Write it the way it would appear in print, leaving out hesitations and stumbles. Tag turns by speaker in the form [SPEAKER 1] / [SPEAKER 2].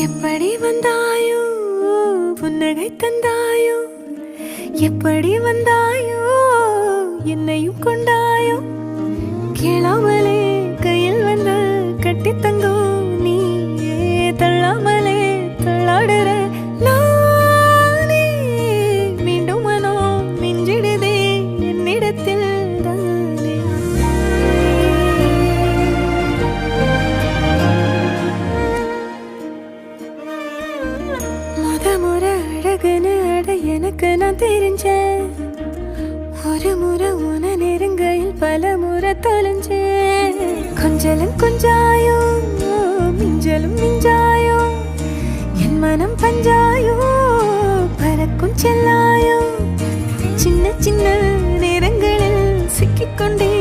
[SPEAKER 1] எப்படி வந்தாயோ புன்னகை தந்தாயோ எப்படி வந்தாயோ என்னையும் கொண்டாயோ கேளாமலே கையில் வந்து கட்டி தங்கோ நீ தள்ளாமலே தள்ளாடுற நானே மீண்டும் மனோ மிஞ்சிடுதே என்னிடத்தில் தானே முறை அழகுன்னு அட எனக்கு நான் தெரிஞ்சேன் ஒரு முறை உன நெருங்கையில் பல முறை தொலைஞ்சேன் கொஞ்சலும் கொஞ்சாயோ மிஞ்சலும் மிஞ்சாயோ என் மனம் பஞ்சாயோ பறக்கும் செல்லாயோ சின்ன சின்ன நேரங்களில் சிக்கிக்கொண்டே